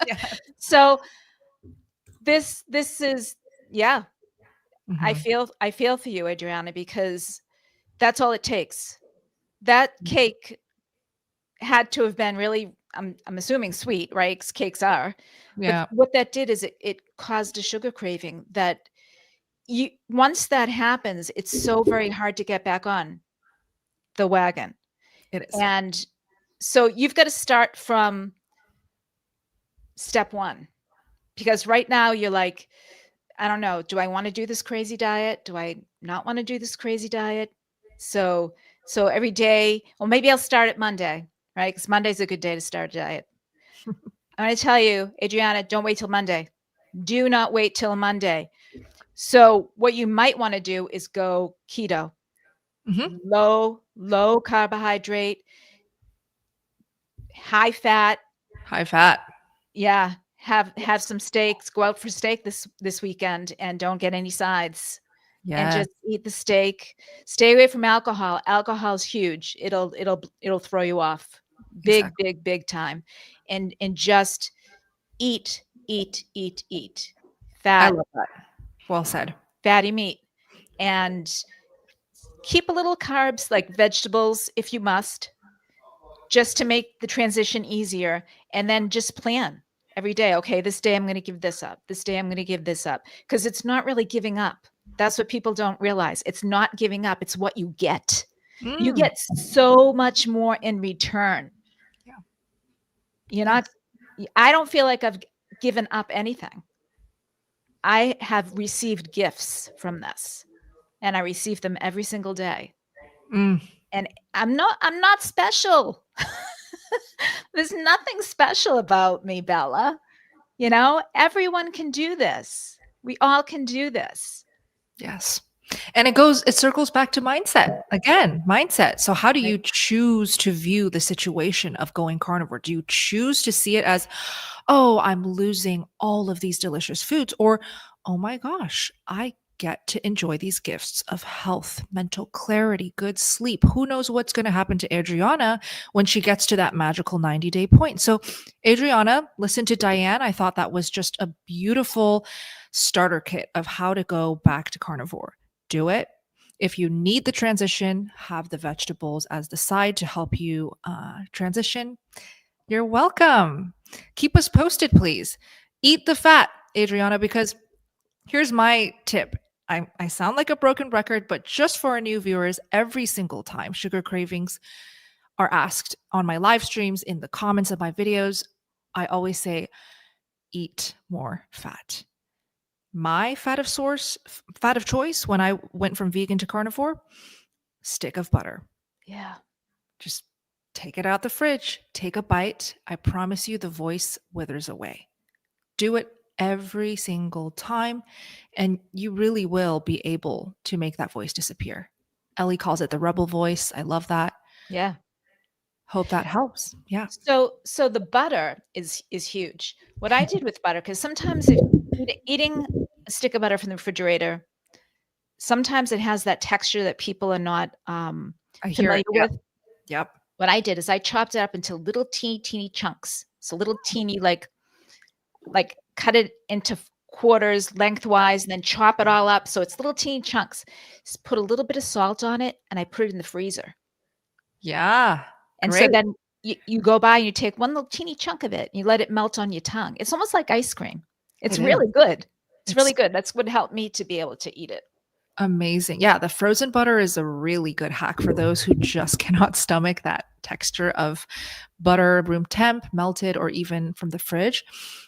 Yeah. So this is yeah, Mhm. I feel for you, Adriana, because that's all it takes. That cake had to have been really, I'm assuming sweet, right? 'Cause cakes are. But Yeah, what that did is it caused a sugar craving that you once that happens, it's so very hard to get back on the wagon. it is. And so you've got to start from step 1 because right now you're like, I don't know, do I want to do this crazy diet? Do I not want to do this crazy diet? So every day, well, maybe I'll start at Monday, right? Because Monday's a good day to start a diet. I'm going to tell you, Adriana, don't wait till Monday. Do not wait till Monday. So what you might want to do is go keto, Mhm. low carbohydrate, high fat. High fat. Yeah, have Yes. some steaks. Go out for steak this weekend and don't get any sides. And Yes, just eat the steak. Stay away from alcohol. Alcohol is huge. It'll throw you off. Big, exactly. big, big time. And just eat, eat, eat, eat. I Fat, love that. Well said. fatty meat. And keep a little carbs like vegetables if you must, just to make the transition easier. And then just plan every day. Okay, this day I'm going to give this up. This day I'm going to give this up. Because it's not really giving up. That's what people don't realize. It's not giving up, it's what you get. You Mm. get so much more in return. Yeah. You're not, Yes. I don't feel like I've given up anything. I have received gifts from this, and I receive them every single day. Mm, And I'm not special. There's nothing special about me, Bella. Everyone can do this. We all can do this. yes. And it circles back to mindset again, mindset. So, how do Right. you choose to view the situation of going carnivore? Do you choose to see it as, oh, I'm losing all of these delicious foods? Or, oh my gosh, I get to enjoy these gifts of health, mental clarity, good sleep. Who knows what's going to happen to Adriana when she gets to that magical 90-day point? So, Adriana, listen to Diane. I thought that was just a beautiful starter kit of how to go back to carnivore. Do it. If you need the transition, have the vegetables as the side to help you transition. You're welcome. Keep us posted, please. Eat the fat, Adriana, because here's my tip. I sound like a broken record, but just for our new viewers, every single time sugar cravings are asked on my live streams, in the comments of my videos, I always say, eat more fat. My fat of choice when I went from vegan to carnivore, stick of butter. Yeah. Just take it out the fridge, take a bite. I promise you the voice withers away. Do it every single time, and you really will be able to make that voice disappear. Ellie calls it the rebel voice. I love that. Yeah. Hope that helps. Yeah. So the butter is huge. What I did with butter, because sometimes if eating a stick of butter from the refrigerator, sometimes it has that texture that people are not I hear familiar it. Yep. with. Yep. What I did is I chopped it up into little teeny chunks. So little teeny like cut it into quarters lengthwise and then chop it all up so it's little teeny chunks. Put a little bit of salt on it and I put it in the freezer. Yeah. And so Great. then you go by and you take one little teeny chunk of it and you let it melt on your tongue. It's almost like ice cream. It's It is. really good. It's It's really good. That's what helped me to be able to eat it. amazing. Yeah, the frozen butter is a really good hack for those who just cannot stomach that texture of butter, room temp, melted, or even from the fridge.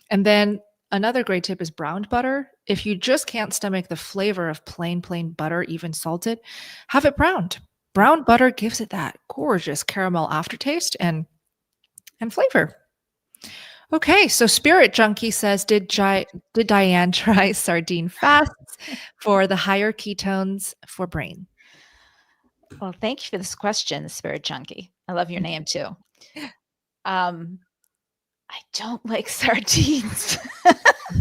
And then another great tip is browned butter. If you just can't stomach the flavor of plain butter, even salted, have it browned. Brown butter gives it that gorgeous caramel aftertaste and flavor. Okay, so Spirit Junkie says, did Diane try sardine fasts for the higher ketones for brain? Well, thank you for this question, Spirit Junkie. I love your name too. Um, I don't like sardines.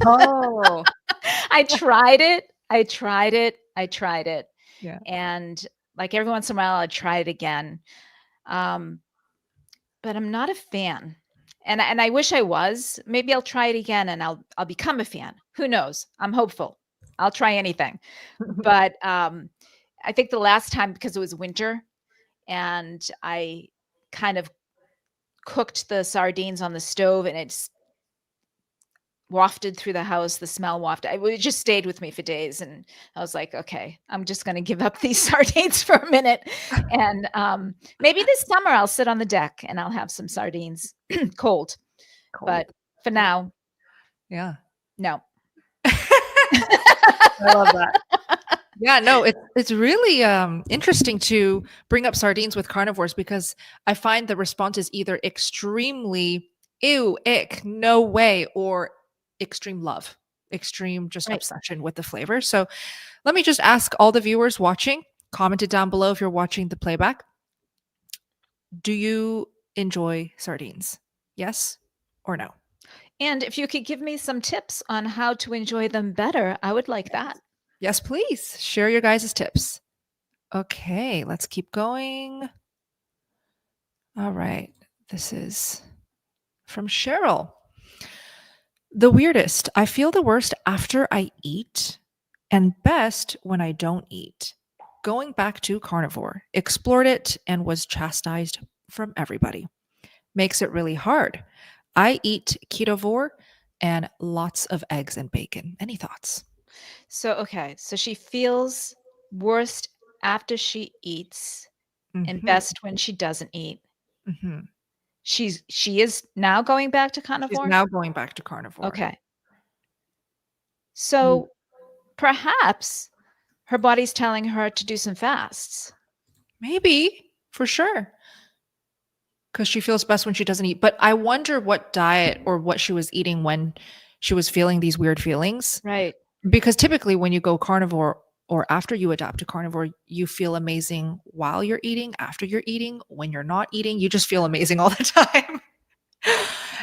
Oh, I tried it. I tried it. I tried it. yeah. And like every once in a while, I try it again. Um, but I'm not a fan. And I wish I was. Maybe I'll try it again and I'll become a fan. Who knows? I'm hopeful. I'll try anything. But I think the last time, because it was winter and I kind of cooked the sardines on the stove and it's wafted through the house, the smell wafted. It just stayed with me for days. And I was like, okay, I'm just going to give up these sardines for a minute. And maybe this summer I'll sit on the deck and I'll have some sardines cold. Cold. But for now, Yeah. no. I love that. Yeah, no, it's really interesting to bring up sardines with carnivores because I find the response is either extremely ew, ick, no way, or extreme love, extreme just Right. obsession with the flavor. So let me just ask all the viewers watching, comment it down below if you're watching the playback. Do you enjoy sardines? Yes or no? And if you could give me some tips on how to enjoy them better, I would like that. Yes, please. Share your guys' tips. Okay, let's keep going. All right. This is from Cheryl. The weirdest. I feel the worst after I eat and best when I don't eat. Going back to carnivore, explored it and was chastised from everybody. Makes it really hard. I eat ketovore and lots of eggs and bacon. Any thoughts? So, okay. So she feels worst after she eats and Mm-hmm. best when she doesn't eat. Mm-hmm. She is now going back to She's carnivore? now going back to carnivore. Okay. So perhaps her body's telling her to do some fasts. Maybe, for sure. Because she feels best when she doesn't eat. But I wonder what diet or what she was eating when she was feeling these weird feelings. Right. Because typically when you go carnivore or after you adapt to carnivore, you feel amazing while you're eating, after you're eating, when you're not eating, you just feel amazing all the time.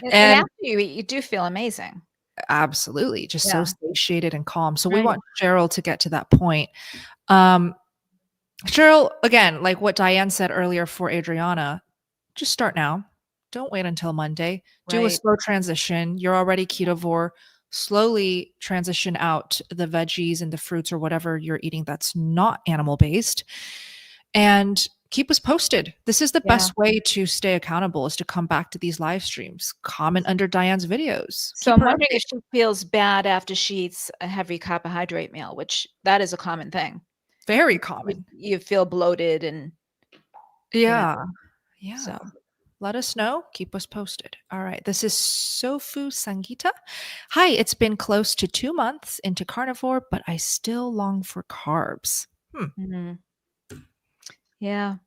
And And after you eat, you do feel amazing. absolutely, just so Yeah. satiated and calm. So we Right. want Cheryl to get to that point. Um, Cheryl, again, like what Diane said earlier for Adriana, just start now. Don't wait until Monday. Do a Right. slow transition. You're already ketovore. Slowly transition out the veggies and the fruits or whatever you're eating that's not animal based. And keep us posted. This is the Yeah. best way to stay accountable is to come back to these live streams. Comment under Diane's videos. So Keep I'm her wondering if updated. she feels bad after she eats a heavy carbohydrate meal, which that is a common thing. Very You common. you feel bloated and, you know, Yeah. Yeah. so Let us know. Keep us posted. All right. This is Sofu Sangita. Hi, it's been close to 2 months into carnivore, but I still long for carbs. mhm. Yeah.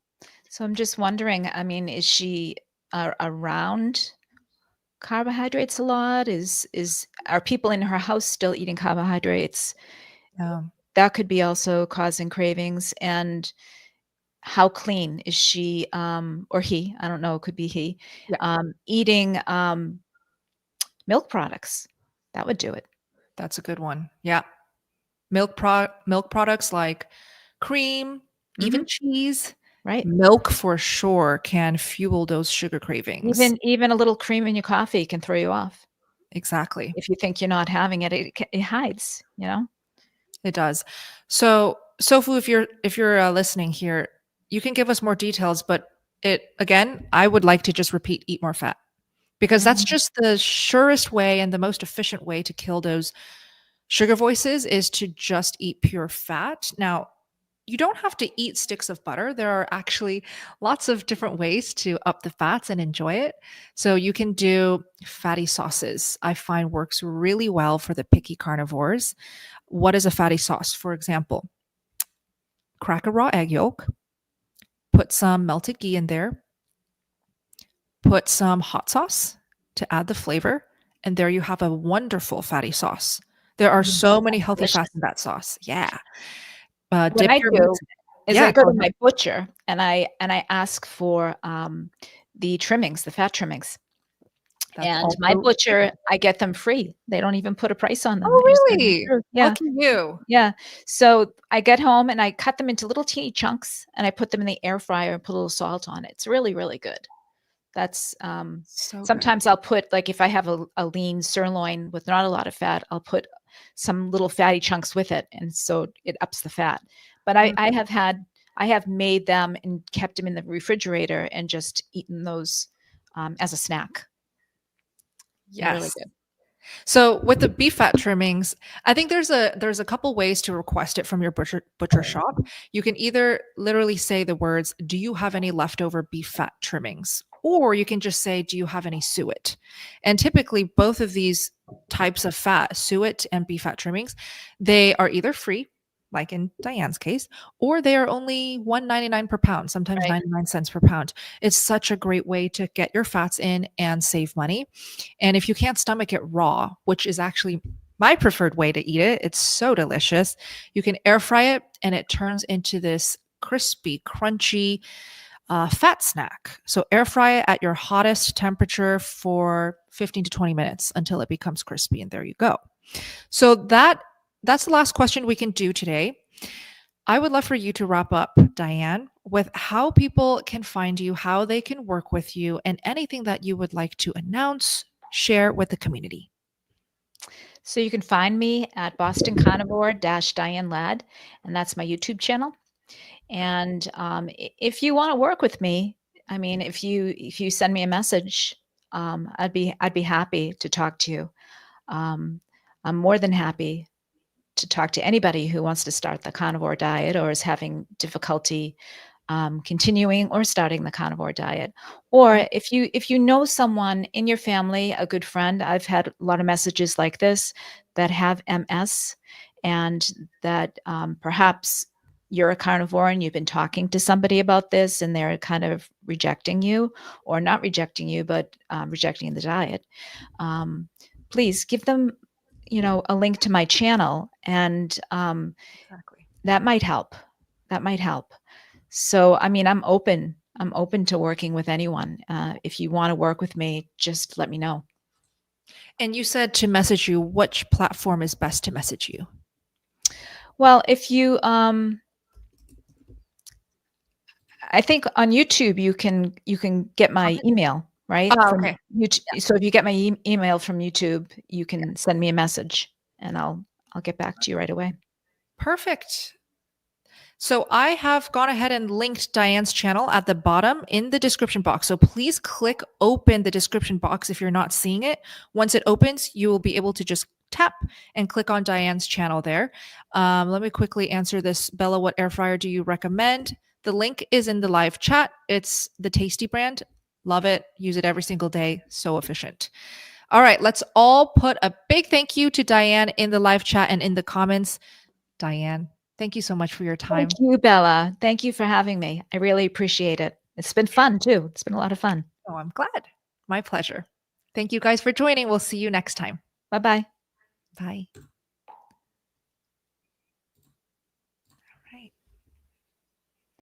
So I'm just wondering, I mean, is she around carbohydrates a lot? Are people in her house still eating carbohydrates? Yeah. That could be also causing cravings. And how clean is she, or he, I don't know, it could be he, Yeah. eating milk products? That would do it. That's a good one. Yeah. Milk products like cream, Hmm. even cheese, Right. milk for sure can fuel those sugar cravings. Even a little cream in your coffee can throw you off. Exactly. If you think you're not having it, it hides, you know? It does. So, Sofu, if you're listening here, you can give us more details, but it again, I would like to just repeat eat more fat because that's Mhm. just the surest way and the most efficient way to kill those sugar voices is to just eat pure fat. Now, you don't have to eat sticks of butter. There are actually lots of different ways to up the fats and enjoy it. So you can do fatty sauces. I find works really well for the picky carnivores. What is a fatty sauce? For example, crack a raw egg yolk, put some melted ghee in there, put some hot sauce to add the flavor, and there you have a wonderful fatty sauce. There are Mm, so many healthy delicious. fats in that sauce. Yeah. What Dip I your do meats in it. is I Yeah, go go to ahead. my butcher and I ask for, the trimmings, the fat trimmings, That's and my also butcher, I get them free. They don't even put a price on them. oh, They just send them really? through. Yeah, Lucky you. yeah. So I get home and I cut them into little teeny chunks and I put them in the air fryer and put a little salt on it. It's really, really good. That's, So good. sometimes I'll put, like, if I have a lean sirloin with not a lot of fat, I'll put some little fatty chunks with it, and so it ups the fat. But Mm, I have made them and kept them in the refrigerator and just eaten those, as a snack. They're really yes. good. So with the beef fat trimmings, I think there's a couple ways to request it from your butcher shop. You can either literally say the words, "Do you have any leftover beef fat trimmings?" Or you can just say, "Do you have any suet?" And typically both of these types of fat, suet and beef fat trimmings, they are either free, like in Diane's case, or they are only 1.99 per pound, sometimes Right. 99 cents per pound. It's such a great way to get your fats in and save money. And if you can't stomach it raw, which is actually my preferred way to eat it, it's so delicious. You can air fry it and it turns into this crispy, crunchy fat snack. So air fry it at your hottest temperature for 15 to 20 minutes until it becomes crispy. And there you go. So that's the last question we can do today. I would love for you to wrap up, Diane, with how people can find you, how they can work with you, and anything that you would like to announce, share with the community. So you can find me at Boston Carnivore Diane Ladd, and that's my YouTube channel. And if you want to work with me, I mean, if you send me a message, I'd be happy to talk to you. Um, I'm more than happy to talk to anybody who wants to start the carnivore diet or is having difficulty continuing or starting the carnivore diet. Or if you know someone in your family, a good friend, I've had a lot of messages like this that have MS, and that perhaps you're a carnivore and you've been talking to somebody about this and they're kind of rejecting you, or not rejecting you, but rejecting the diet, please give them, a link to my channel, and Exactly. that might help. That might help. So, I mean, I'm open. I'm open to working with anyone. If you want to work with me, just let me know. And you said to message you, which platform is best to message you? Well, if you, I think on YouTube you can get my Okay. email, right? From Okay. YouTube. So if you get my email from YouTube, you can send me a message, and I'll get back to you right away. Perfect. So I have gone ahead and linked Diane's channel at the bottom in the description box. So please click open the description box if you're not seeing it. Once it opens, you will be able to just tap and click on Diane's channel there. Let me quickly answer this. Bella, what air fryer do you recommend? The link is in the live chat. It's the Tasty brand. Love it. Use it every single day. So efficient. All right, let's all put a big thank you to Diane in the live chat and in the comments. Diane, thank you so much for your time. Thank you, Bella. Thank you for having me. I really appreciate it. It's been fun too. It's been a lot of fun. Oh, I'm glad. My pleasure. Thank you guys for joining. We'll see you next time. Bye-bye. Bye. All right.